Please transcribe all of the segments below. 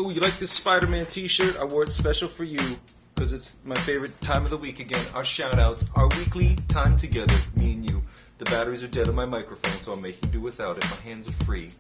Oh, you like this Spider-Man t-shirt? I wore it special for you because it's my favorite time of the week again. Our shout-outs, our weekly time together, me and you. The batteries are dead on my microphone, so I'm making do without it. My hands are free.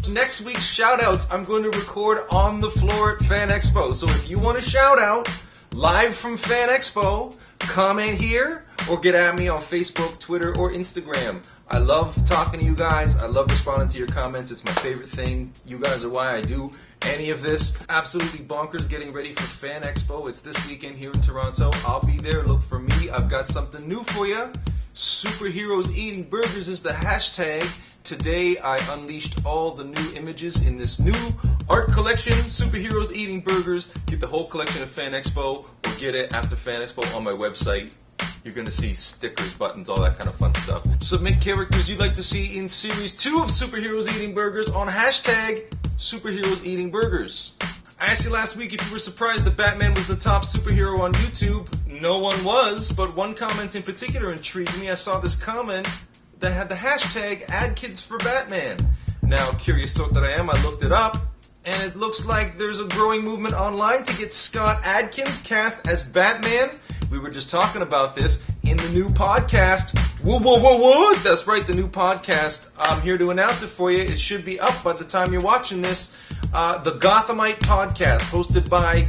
Next week's shout-outs, I'm going to record on the floor at Fan Expo. So if you want a shout-out live from Fan Expo, comment here or get at me on Facebook, Twitter, or Instagram. I love talking to you guys. I love responding to your comments. It's my favorite thing. You guys are why I do any of this. Absolutely bonkers getting ready for Fan Expo. It's this weekend here in Toronto. I'll be there. Look for me. I've got something new for you. Superheroes Eating Burgers is the hashtag. Today I unleashed all the new images in this new art collection, Superheroes Eating Burgers. Get the whole collection at Fan Expo or get it after Fan Expo on my website. You're going to see stickers, buttons, all that kind of fun stuff. Submit characters you'd like to see in Series 2 of Superheroes Eating Burgers on hashtag Superheroes Eating Burgers. I asked you last week if you were surprised that Batman was the top superhero on YouTube. No one was, but one comment in particular intrigued me. I saw this comment that had the hashtag AdKidsForBatman. Now, curious sort that I am, I looked it up, and it looks like there's a growing movement online to get Scott Adkins cast as Batman. We were just talking about this in the new podcast. Whoa. That's right, the new podcast. I'm here to announce it for you. It should be up by the time you're watching this. The Gothamite podcast, hosted by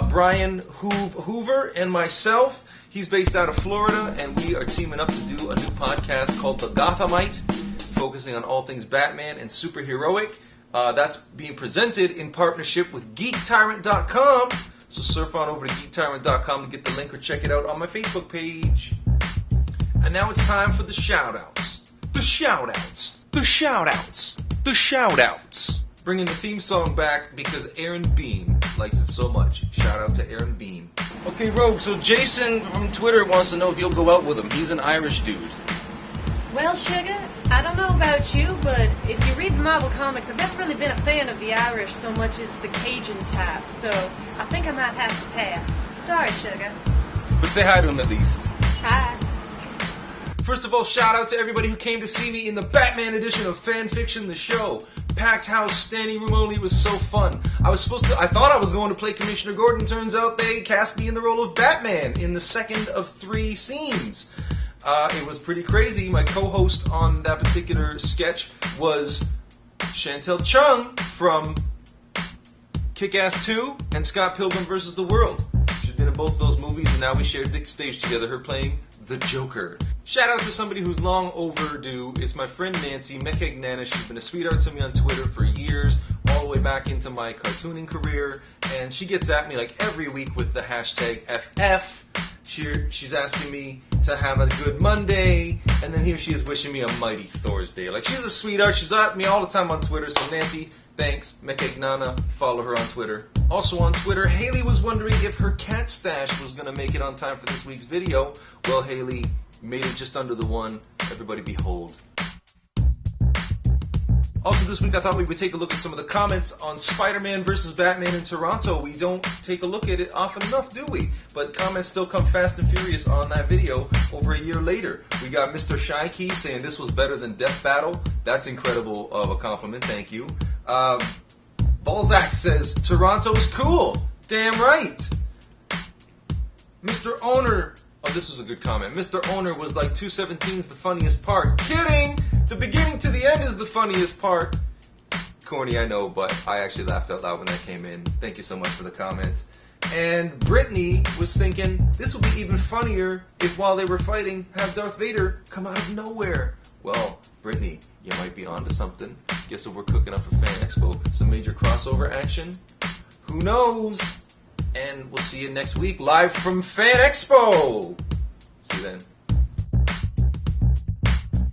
Brian Hoover and myself. He's based out of Florida, and we are teaming up to do a new podcast called The Gothamite, focusing on all things Batman and superheroic. That's being presented in partnership with GeekTyrant.com. So surf on over to GeekTyrant.com to get the link or check it out on my Facebook page. And now it's time for the shout-outs. The shout-outs. The shout-outs. The shout-outs. Bringing the theme song back because Aaron Beam likes it so much. Shout out to Aaron Beam. Okay, Rogue, so Jason from Twitter wants to know if you'll go out with him. He's an Irish dude. Well, Sugar, I don't know about you, but if you read the Marvel comics, I've never really been a fan of the Irish so much as the Cajun type, so I think I might have to pass. Sorry, Sugar. But say hi to him at least. Hi. First of all, shout out to everybody who came to see me in the Batman edition of Fan Fiction, the show. Packed house, standing room only. It was so fun. I thought I was going to play Commissioner Gordon. Turns out they cast me in the role of Batman in the second of 3 scenes. It was pretty crazy. My co-host on that particular sketch was Chantel Chung from Kick-Ass 2 and Scott Pilgrim vs. the World. She's been in both those movies, and now we shared big stage together, her playing the Joker. Shout out to somebody who's long overdue. It's my friend Nancy Mekegnana. She's been a sweetheart to me on Twitter for years, all the way back into my cartooning career, and she gets at me like every week with the hashtag FF. She's asking me to have a good Monday, and then here she is wishing me a mighty Thursday. Like, she's a sweetheart. She's at me all the time on Twitter, so Nancy, thanks. Mekegnana, follow her on Twitter. Also on Twitter, Haley was wondering if her cat stash was going to make it on time for this week's video. Well, Haley made it just under the 1. Everybody behold. Also this week I thought we would take a look at some of the comments on Spider-Man vs. Batman in Toronto. We don't take a look at it often enough, do we? But comments still come fast and furious on that video over a year later. We got Mr. Shykey saying this was better than Death Battle. That's incredible of a compliment, thank you. Balzac says, Toronto's cool. Damn right. Mr. Owner, oh, this was a good comment. Mr. Owner was like 217's the funniest part. Kidding! The beginning to the end is the funniest part. Corny, I know, but I actually laughed out loud when that came in. Thank you so much for the comment. And Brittany was thinking, this would be even funnier if while they were fighting, have Darth Vader come out of nowhere. Well, Brittany, you might be onto something. Guess what we're cooking up for Fan Expo? Some major crossover action? Who knows? And we'll see you next week live from Fan Expo. See you then.